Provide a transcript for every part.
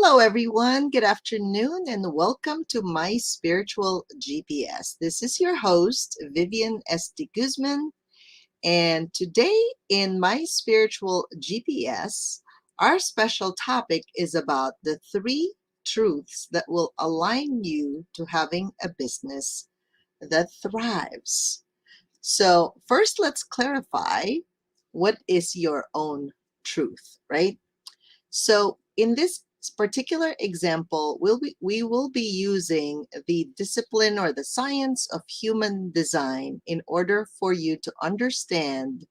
Hello, everyone. Good afternoon, and welcome to My Spiritual GPS. This is your host, Vivian S. de Guzman, and today in My Spiritual GPS, our special topic is about the three truths that will align you to having a business that thrives. So, first, let's clarify what is your own truth, right? So in this particular example, we will be using the discipline or the science of human design in order for you to understand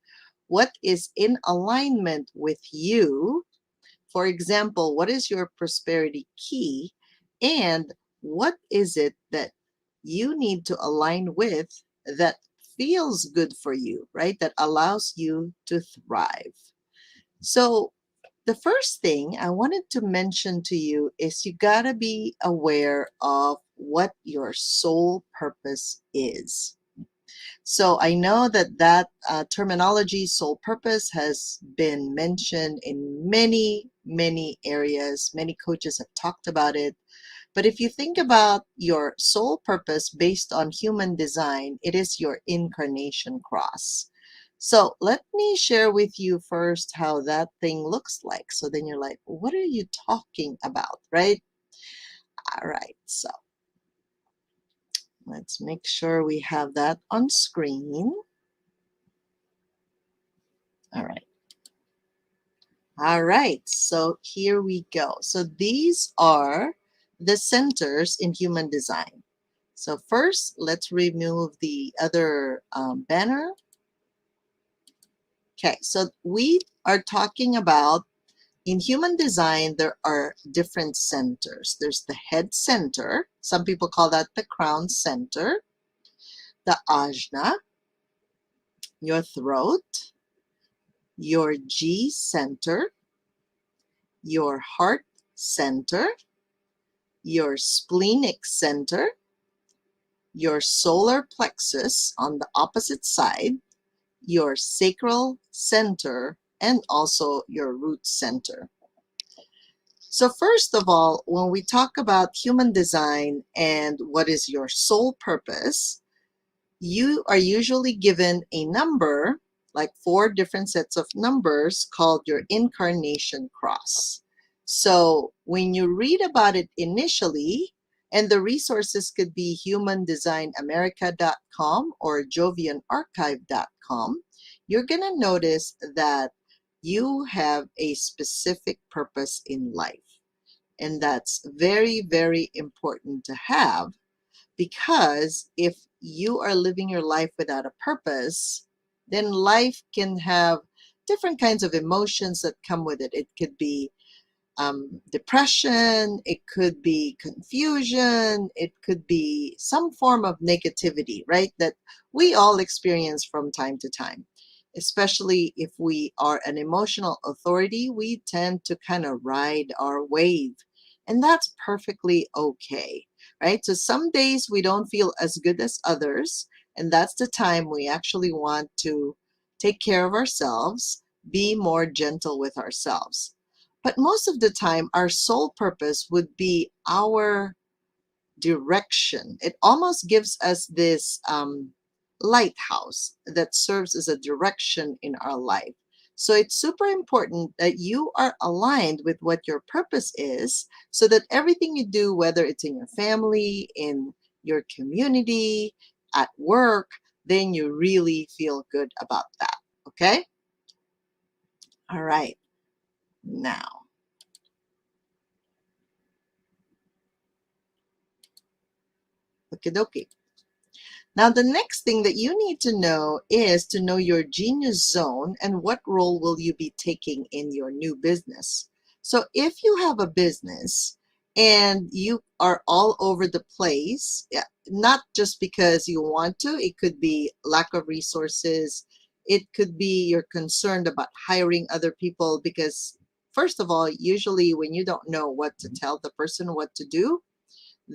what is in alignment with you. For example, what is your prosperity key and what is it that you need to align with that feels good for you, right? That allows you to thrive. So the first thing I wanted to mention to you is you gotta be aware of what your soul purpose is. So I know that terminology, soul purpose, has been mentioned in many areas. Many coaches have talked about it. But if you think about your soul purpose based on human design, it is your incarnation cross. So let me share with you first how that thing looks like. So then you're like, what are you talking about, right? All right, so let's make sure we have that on screen. All right. All right, so here we go. So these are the centers in human design. So first, let's remove the other banner. Okay, so we are talking about in human design, there are different centers. There's the head center. Some people call that the crown center, the ajna, your throat, your G center, your heart center, your splenic center, your solar plexus on the opposite side, your sacral center, and also your root center. So first of all, when we talk about human design and what is your soul purpose, you are usually given a number, like 4 different sets of numbers called your incarnation cross. So when you read about it initially, and the resources could be humandesignamerica.com or jovianarchive.com, you're going to notice that you have a specific purpose in life. And that's very important to have, because if you are living your life without a purpose, then life can have different kinds of emotions that come with it. It could be depression, it could be confusion, it could be some form of negativity, right? That we all experience from time to time. Especially if we are an emotional authority, we tend to kind of ride our wave. And that's perfectly okay, right? So some days we don't feel as good as others. And that's the time we actually want to take care of ourselves, be more gentle with ourselves. But most of the time, our sole purpose would be our direction. It almost gives us this lighthouse that serves as a direction in our life. So it's super important that you are aligned with what your purpose is, so that everything you do, whether it's in your family, in your community, at work, then you really feel good about that. Okay? All right. Now, okie dokie. Now, the next thing that you need to know is to know your genius zone and what role will you be taking in your new business. So if you have a business and you are all over the place, not just because you want to, it could be lack of resources. It could be you're concerned about hiring other people because, first of all, usually when you don't know what to tell the person what to do,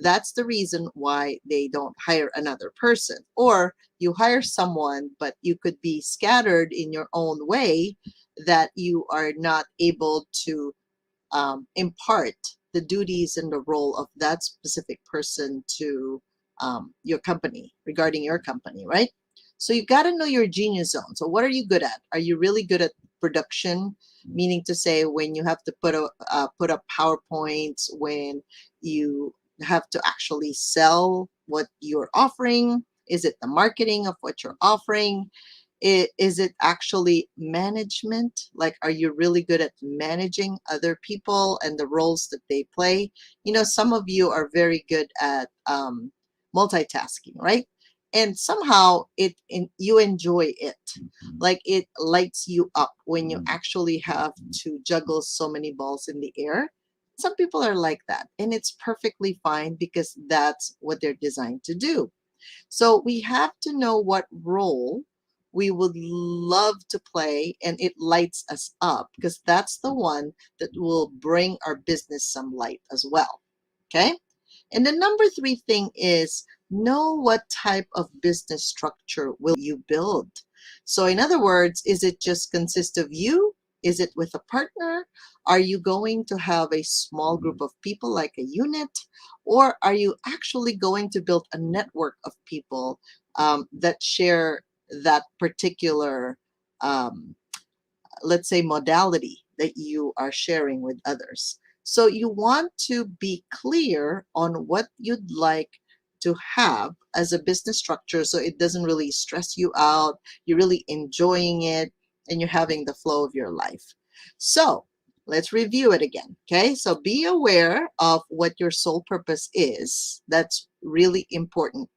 that's the reason why they don't hire another person. Or you hire someone, but you could be scattered in your own way that you are not able to impart the duties and the role of that specific person to your company, regarding your company, right? So you got to know your genius zone. So what are you good at? Are you really good at production? Meaning to say, when you have to put up PowerPoints, when you have to actually sell what you're offering? Is it the marketing of what you're offering? Is it actually management? Like, are you really good at managing other people and the roles that they play? Some of you are very good at multitasking, right? And somehow you enjoy it. Like, it lights you up when you actually have to juggle so many balls in the air. Some people are like that, and it's perfectly fine because that's what they're designed to do. So we have to know what role we would love to play, and it lights us up because that's the one that will bring our business some light as well. Okay. And the number three thing is, know what type of business structure will you build. So in other words, is it just consist of you? Is it with a partner? Are you going to have a small group of people like a unit? Or are you actually going to build a network of people that share that particular, um, let's say, modality that you are sharing with others? So you want to be clear on what you'd like to have as a business structure, so it doesn't really stress you out. You're really enjoying it, and you're having the flow of your life. So let's review it again. Okay, so be aware of what your sole purpose is. That's really important.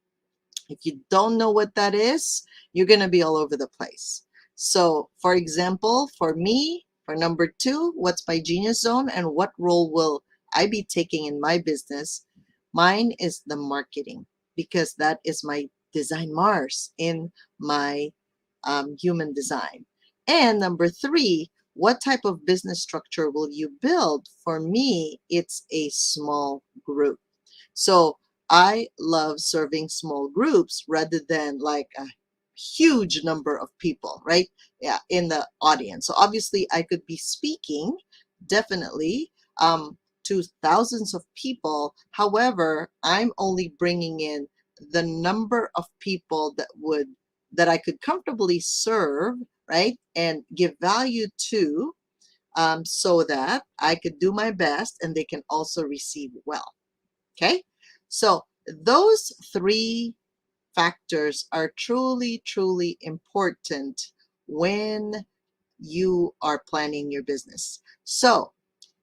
If you don't know what that is, you're going to be all over the place. So, for example, for me, for number two, what's my genius zone and what role will I be taking in my business? Mine is the marketing, because that is my design Mars in my human design. And number three, what type of business structure will you build? For me, it's a small group. So I love serving small groups rather than like a huge number of people, right? Yeah, in the audience. So obviously, I could be speaking definitely to thousands of people. However, I'm only bringing in the number of people that I could comfortably serve, right, and give value to, so that I could do my best and they can also receive well. Okay, so those three factors are truly, truly important when you are planning your business. So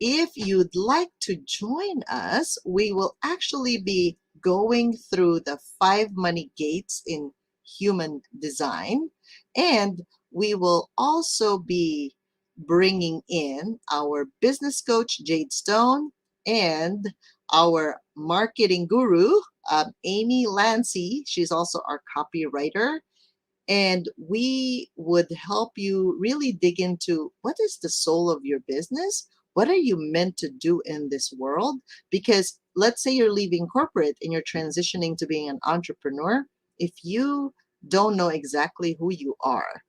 if you'd like to join us, we will actually be going through the 5 money gates in human design, and we will also be bringing in our business coach, Jade Stone, and our marketing guru, Amy Lancy. She's also our copywriter, and we would help you really dig into what is the soul of your business. What are you meant to do in this world? Because let's say you're leaving corporate and you're transitioning to being an entrepreneur. If you don't know exactly who you are,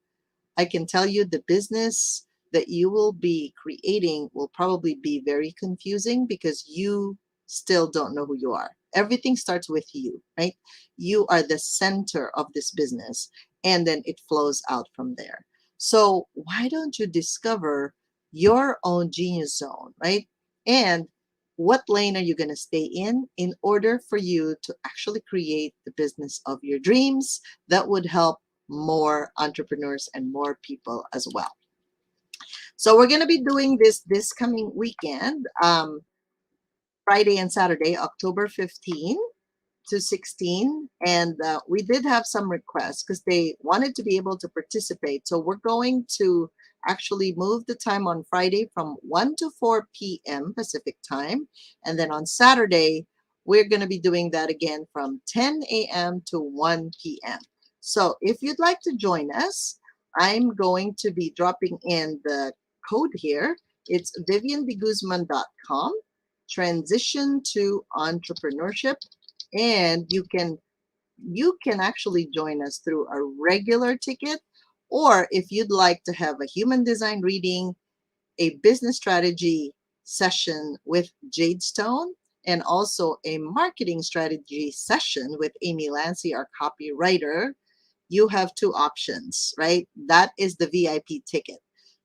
I can tell you the business that you will be creating will probably be very confusing because you still don't know who you are. Everything starts with you, right? You are the center of this business, and then it flows out from there. So, why don't you discover your own genius zone, right? And what lane are you going to stay in order for you to actually create the business of your dreams that would help more entrepreneurs and more people as well. So we're going to be doing this coming weekend, Friday and Saturday, October 15 to 16. And we did have some requests because they wanted to be able to participate. So we're going to actually move the time on Friday from 1 to 4 p.m. Pacific time. And then on Saturday, we're going to be doing that again from 10 a.m. to 1 p.m. So if you'd like to join us, I'm going to be dropping in the code here. It's viviandeguzman.com, transition to entrepreneurship, and you can actually join us through a regular ticket, or if you'd like to have a human design reading, a business strategy, session with Jade Stone and also a marketing strategy session with Amy Lancy, our copywriter, you have two options, right? That is the VIP ticket.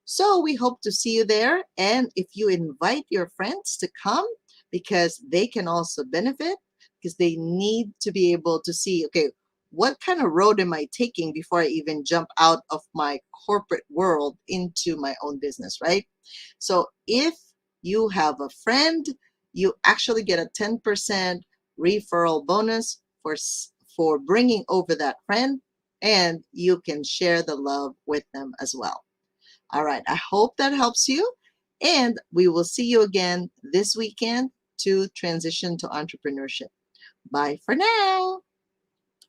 So we hope to see you there. And if you invite your friends to come because they can also benefit, because they need to be able to see, okay, what kind of road am I taking before I even jump out of my corporate world into my own business, right? So if you have a friend, you actually get a 10% referral bonus for bringing over that friend, and you can share the love with them as well. All right, I hope that helps you, and we will see you again this weekend to transition to entrepreneurship. Bye for now.